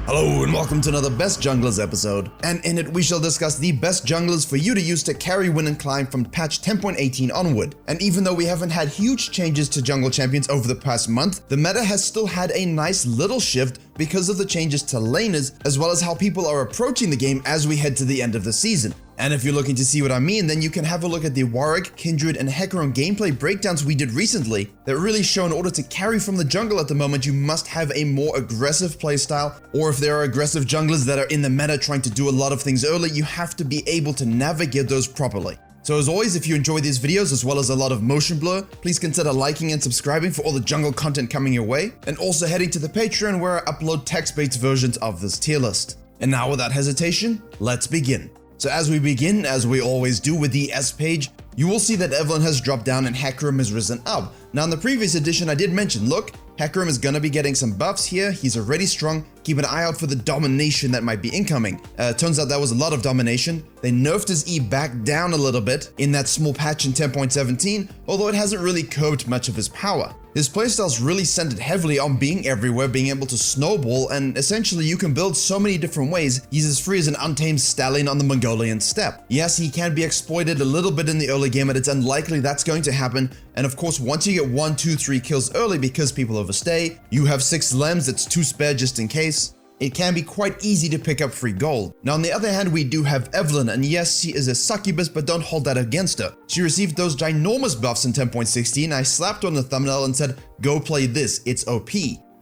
Hello and welcome to another Best Junglers episode, and in it we shall discuss the best junglers for you to use to carry, win and climb from patch 10.18 onward. And even though we haven't had huge changes to jungle champions over the past month, the meta has still had a nice little shift because of the changes to laners, as well as how people are approaching the game as we head to the end of the season. And if you're looking to see what I mean, then you can have a look at the Warwick, Kindred, and Hecarim gameplay breakdowns we did recently that really show in order to carry from the jungle at the moment, you must have a more aggressive playstyle, or if there are aggressive junglers that are in the meta trying to do a lot of things early, you have to be able to navigate those properly. So as always, if you enjoy these videos as well as a lot of motion blur, please consider liking and subscribing for all the jungle content coming your way, and also heading to the Patreon where I upload text-based versions of this tier list. And now without hesitation, let's begin. So as we begin, as we always do with the S page, you will see that Evelyn has dropped down and Hecarim has risen up. Now in the previous edition I did mention, look, Hecarim is gonna be getting some buffs here, he's already strong, keep an eye out for the domination that might be incoming. Turns out that was a lot of domination. They nerfed his E back down a little bit in that small patch in 10.17, although it hasn't really curbed much of his power. His playstyle's really centered heavily on being everywhere, being able to snowball, and essentially you can build so many different ways. He's as free as an untamed stallion on the Mongolian steppe. Yes, he can be exploited a little bit in the early game, but it's unlikely that's going to happen. And of course, once you get 1, 2, 3 kills early because people overstay, you have 6 lems that's 2 spare just in case. It can be quite easy to pick up free gold. Now on the other hand, we do have Evelyn, and yes, she is a succubus, but don't hold that against her. She received those ginormous buffs in 10.16, I slapped her on the thumbnail and said, go play this, it's OP.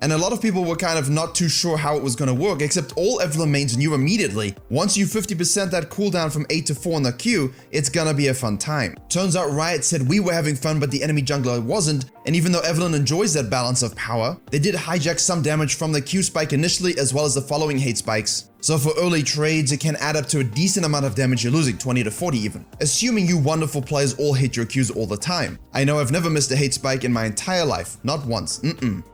And a lot of people were kind of not too sure how it was going to work, except all Evelyn mains knew immediately. Once you 50% that cooldown from 8 to 4 on the Q, it's gonna be a fun time. Turns out Riot said we were having fun, but the enemy jungler wasn't, and even though Evelyn enjoys that balance of power, they did hijack some damage from the Q spike initially, as well as the following hate spikes. So for early trades, it can add up to a decent amount of damage you're losing, 20 to 40 even, assuming you wonderful players all hit your Qs all the time. I know I've never missed a hate spike in my entire life, not once,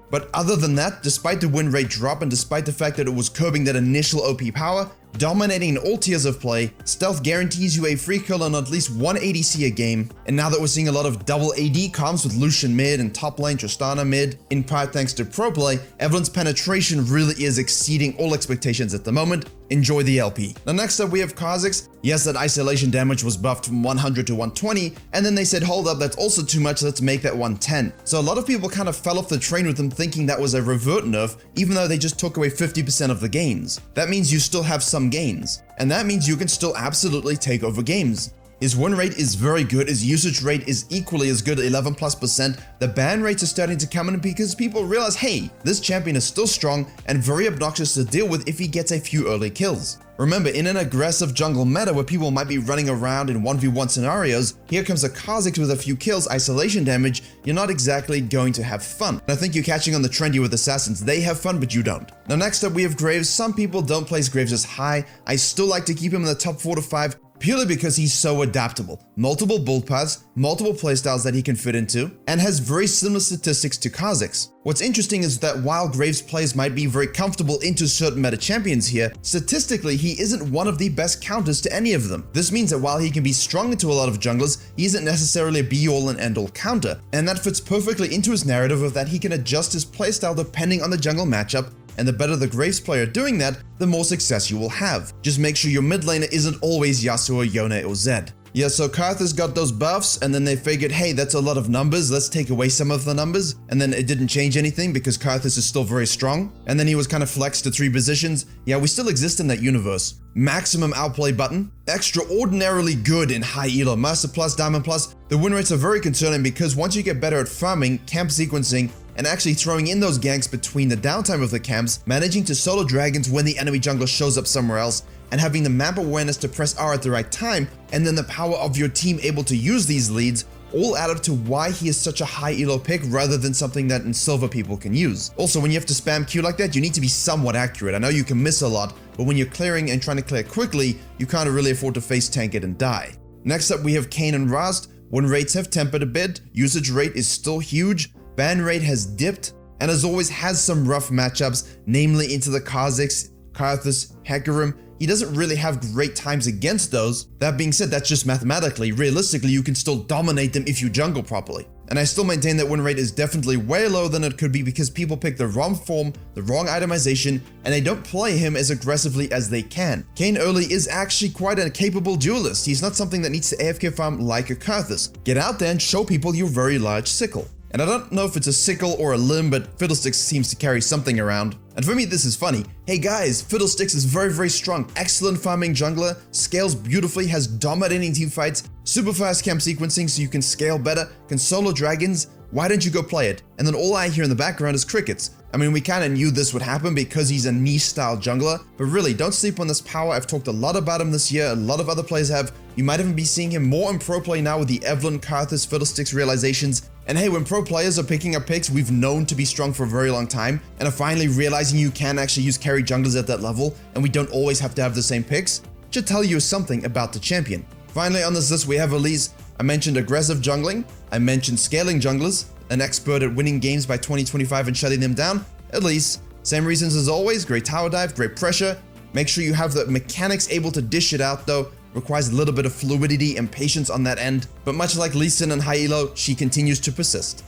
But other than that, despite the win rate drop and despite the fact that it was curbing that initial OP power, dominating in all tiers of play, Stealth guarantees you a free kill on at least 1 ADC a game, and now that we're seeing a lot of double AD comps with Lucian mid and top lane Tristana mid, in part thanks to pro play, Evelyn's penetration really is exceeding all expectations at the moment. Enjoy the LP. Now next up we have Kha'zix. Yes, that isolation damage was buffed from 100 to 120, and then they said hold up, that's also too much, let's make that 110. So a lot of people kind of fell off the train with them thinking that was a revert nerf, even though they just took away 50% of the gains. That means you still have some gains, and that means you can still absolutely take over games. His win rate is very good, his usage rate is equally as good at 11+%, the ban rates are starting to come in because people realize, hey, this champion is still strong and very obnoxious to deal with if he gets a few early kills. Remember, in an aggressive jungle meta where people might be running around in 1v1 scenarios, here comes a Kha'zix with a few kills, isolation damage, you're not exactly going to have fun. And I think you're catching on the trend here with assassins, they have fun but you don't. Now next up we have Graves. Some people don't place Graves as high, I still like to keep him in the top 4 to 5, purely because he's so adaptable. Multiple build paths, multiple playstyles that he can fit into, and has very similar statistics to Kha'zix. What's interesting is that while Graves' plays might be very comfortable into certain meta champions here, statistically he isn't one of the best counters to any of them. This means that while he can be strong into a lot of junglers, he isn't necessarily a be-all and end-all counter, and that fits perfectly into his narrative of that he can adjust his playstyle depending on the jungle matchup, and the better the Graves player doing that, the more success you will have. Just make sure your mid laner isn't always Yasuo, Yone, or Zed. Yeah, so Karthus got those buffs, and then they figured, hey, that's a lot of numbers, let's take away some of the numbers, and then it didn't change anything because Karthus is still very strong, and then he was kind of flexed to 3 positions. Yeah, we still exist in that universe. Maximum outplay button, extraordinarily good in high elo, Master Plus, Diamond Plus. The win rates are very concerning because once you get better at farming, camp sequencing, and actually throwing in those ganks between the downtime of the camps, managing to solo dragons when the enemy jungler shows up somewhere else, and having the map awareness to press R at the right time, and then the power of your team able to use these leads, all add up to why he is such a high elo pick rather than something that in silver people can use. Also, when you have to spam Q like that, you need to be somewhat accurate. I know you can miss a lot, but when you're clearing and trying to clear quickly, you can't really afford to face tank it and die. Next up we have Kayn and Rast. Win rates have tempered a bit, usage rate is still huge, ban rate has dipped, and as always has some rough matchups, namely into the Kha'zix, Karthus, Hecarim. He doesn't really have great times against those. That being said, that's just mathematically. Realistically, you can still dominate them if you jungle properly. And I still maintain that win rate is definitely way lower than it could be because people pick the wrong form, the wrong itemization, and they don't play him as aggressively as they can. Kayn early is actually quite a capable duelist. He's not something that needs to AFK farm like a Kha'zix. Get out there and show people your very large sickle. And I don't know if it's a sickle or a limb, but Fiddlesticks seems to carry something around. And for me, this is funny. Hey guys, Fiddlesticks is very strong, excellent farming jungler, scales beautifully, has dominating team fights, super fast camp sequencing so you can scale better, can solo dragons. Why don't you go play it? And then all I hear in the background is crickets. I mean, we kinda knew this would happen because he's a niche style jungler, but really, don't sleep on this power. I've talked a lot about him this year, a lot of other players have. You might even be seeing him more in pro play now with the Evelyn, Kha'zix, Fiddlesticks realizations. And hey, when pro players are picking up picks we've known to be strong for a very long time, and are finally realizing you can actually use carry junglers at that level, and we don't always have to have the same picks, should tell you something about the champion. Finally on this list we have Elise. I mentioned aggressive jungling, I mentioned scaling junglers, an expert at winning games by 2025 and shutting them down. Elise, same reasons as always, great tower dive, great pressure. Make sure you have the mechanics able to dish it out though. Requires a little bit of fluidity and patience on that end, but much like Lee Sin and High Elo, she continues to persist.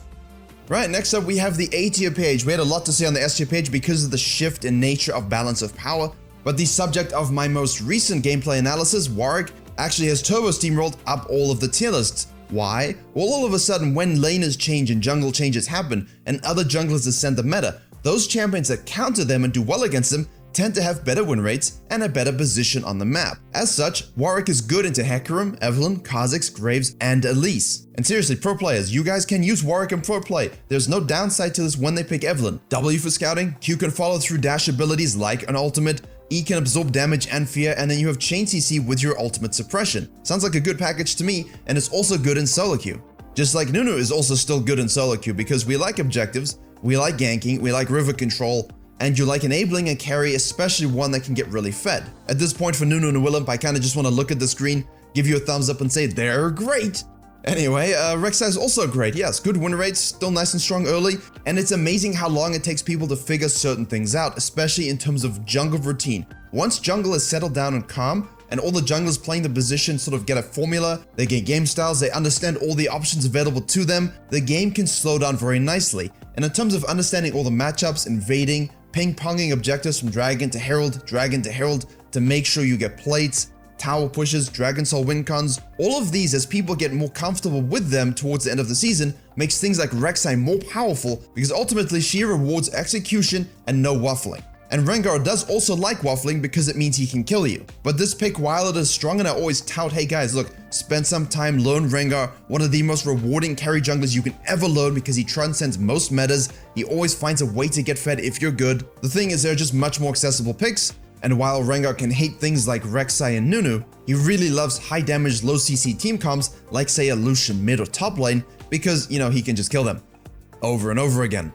Right, next up we have the A tier page. We had a lot to say on the S tier page because of the shift in nature of balance of power, but the subject of my most recent gameplay analysis, Warwick, actually has turbo steamrolled up all of the tier lists. Why? Well, all of a sudden when laners change and jungle changes happen and other junglers ascend the meta, those champions that counter them and do well against them tend to have better win rates and a better position on the map. As such, Warwick is good into Hecarim, Evelyn, Kha'zix, Graves, and Elise. And seriously, pro players, you guys can use Warwick in pro play. There's no downside to this when they pick Evelyn. W for scouting, Q can follow through dash abilities like an ultimate, E can absorb damage and fear, and then you have chain CC with your ultimate suppression. Sounds like a good package to me, and it's also good in solo queue. Just like Nunu is also still good in solo queue because we like objectives, we like ganking, we like river control, and you like enabling a carry, especially one that can get really fed. At this point for Nunu and Willem, I kinda just wanna look at the screen, give you a thumbs up and say they're great. Anyway, Rexxa is also great, yes, good win rates, still nice and strong early, and it's amazing how long it takes people to figure certain things out, especially in terms of jungle routine. Once jungle is settled down and calm, and all the junglers playing the position sort of get a formula, they get game styles, they understand all the options available to them, the game can slow down very nicely. And in terms of understanding all the matchups, invading, ping-ponging objectives from dragon to herald, to make sure you get plates, tower pushes, Dragon Soul win cons, all of these as people get more comfortable with them towards the end of the season makes things like Rexxa more powerful because ultimately she rewards execution and no waffling. And Rengar does also like waffling because it means he can kill you. But this pick, while it is strong, and I always tout, hey guys, look, spend some time, learn Rengar, one of the most rewarding carry junglers you can ever learn because he transcends most metas, he always finds a way to get fed if you're good. The thing is, there are just much more accessible picks, and while Rengar can hate things like Rexxa and Nunu, he really loves high damage, low CC team comps like say a Lucian mid or top lane because, you know, he can just kill them over and over again.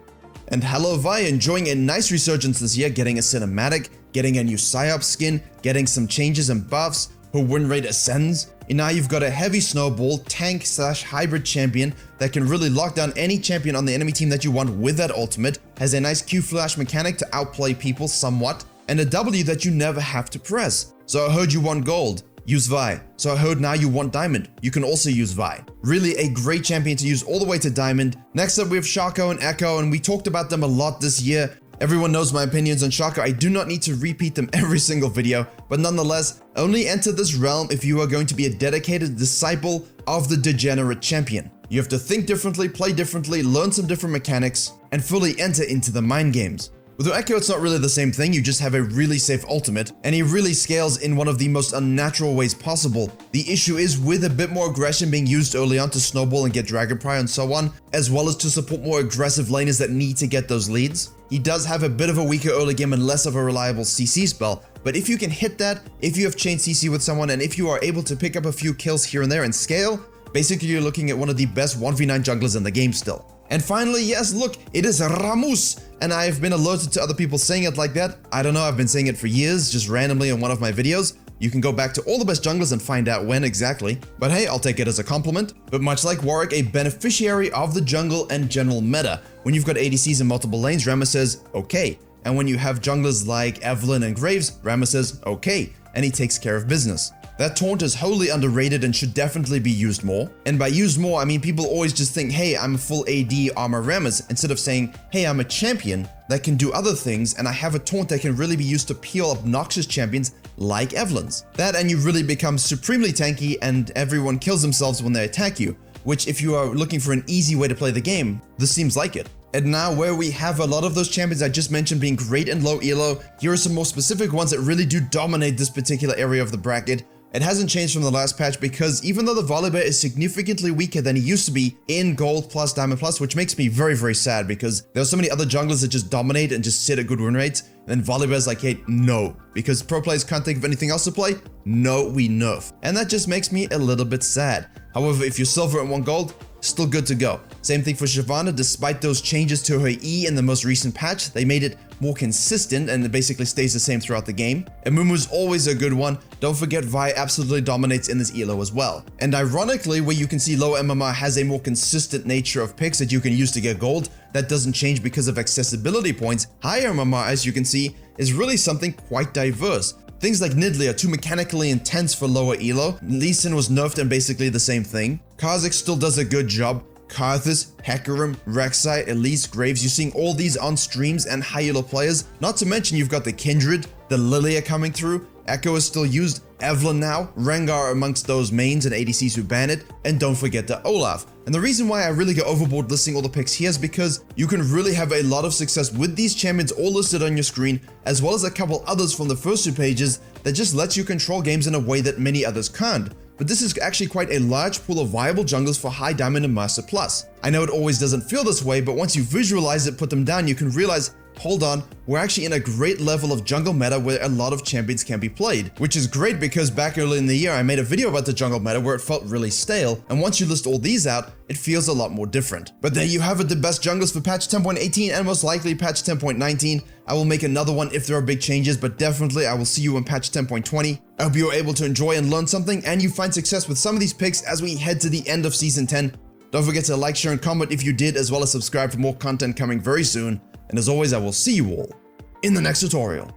And hello Vi, enjoying a nice resurgence this year, getting a cinematic, getting a new psyop skin, getting some changes and buffs, her win rate ascends, and now you've got a heavy snowball, tank / hybrid champion that can really lock down any champion on the enemy team that you want with that ultimate, has a nice Q flash mechanic to outplay people somewhat, and a W that you never have to press. So I heard you want gold, use Vi. So I heard now you want diamond, you can also use Vi. Really a great champion to use all the way to diamond. Next up we have Shaco and Echo, and we talked about them a lot this year. Everyone knows my opinions on Shaco, I do not need to repeat them every single video, but nonetheless, only enter this realm if you are going to be a dedicated disciple of the degenerate champion. You have to think differently, play differently, learn some different mechanics, and fully enter into the mind games. With Echo, it's not really the same thing, you just have a really safe ultimate, and he really scales in one of the most unnatural ways possible. The issue is with a bit more aggression being used early on to snowball and get Dragon Pry and so on, as well as to support more aggressive laners that need to get those leads. He does have a bit of a weaker early game and less of a reliable CC spell, but if you can hit that, if you have chain CC with someone, and if you are able to pick up a few kills here and there and scale, basically you're looking at one of the best 1v9 junglers in the game still. And finally, yes, look, it is Ramus, and I've been alerted to other people saying it like that. I don't know, I've been saying it for years, just randomly in one of my videos. You can go back to all the best junglers and find out when exactly. But hey, I'll take it as a compliment. But much like Warwick, a beneficiary of the jungle and general meta. When you've got ADCs in multiple lanes, Ramus says, okay. And when you have junglers like Evelyn and Graves, Ramus says, okay. And he takes care of business. That taunt is wholly underrated and should definitely be used more. And by used more, I mean people always just think, hey, I'm a full AD armor Rammus, instead of saying, hey, I'm a champion that can do other things and I have a taunt that can really be used to peel obnoxious champions like Evelyn's. That and you really become supremely tanky and everyone kills themselves when they attack you, which if you are looking for an easy way to play the game, this seems like it. And now where we have a lot of those champions I just mentioned being great in low elo, here are some more specific ones that really do dominate this particular area of the bracket. It hasn't changed from the last patch because even though the Volibear is significantly weaker than he used to be in Gold plus Diamond plus, which makes me very, very sad because there are so many other junglers that just dominate and just sit at good win rates, and then Volibear's like, hey, no. Because pro players can't think of anything else to play, no, we nerf. And that just makes me a little bit sad. However, if you're silver and 1 gold, still good to go. Same thing for Shyvana, despite those changes to her E in the most recent patch, they made it more consistent and it basically stays the same throughout the game. And Mumu's always a good one. Don't forget Vi absolutely dominates in this elo as well. And ironically, where you can see low MMR has a more consistent nature of picks that you can use to get gold, that doesn't change because of accessibility points. Higher MMR, as you can see, is really something quite diverse. Things like Nidalee are too mechanically intense for lower elo. Lee Sin was nerfed and basically the same thing. Kha'zix still does a good job. Kha'zix, Hecarim, Rexxa, Elise, Graves, you're seeing all these on streams and high elo players. Not to mention you've got the Kindred, the Lilia coming through, Echo is still used, Evelyn now, Rengar amongst those mains and ADCs who ban it, and don't forget the Olaf. And the reason why I really go overboard listing all the picks here is because you can really have a lot of success with these champions all listed on your screen, as well as a couple others from the first 2 pages that just lets you control games in a way that many others can't. But this is actually quite a large pool of viable junglers for high diamond and master plus. I know it always doesn't feel this way, but once you visualize it, put them down, you can realize, hold on, we're actually in a great level of jungle meta where a lot of champions can be played. Which is great because back early in the year I made a video about the jungle meta where it felt really stale, and once you list all these out, it feels a lot more different. But there you have it, the best junglers for patch 10.18 and most likely patch 10.19. I will make another one if there are big changes, but definitely I will see you in patch 10.20. I hope you are able to enjoy and learn something and you find success with some of these picks as we head to the end of season 10. Don't forget to like, share, and comment if you did, as well as subscribe for more content coming very soon. And as always, I will see you all in the next tutorial.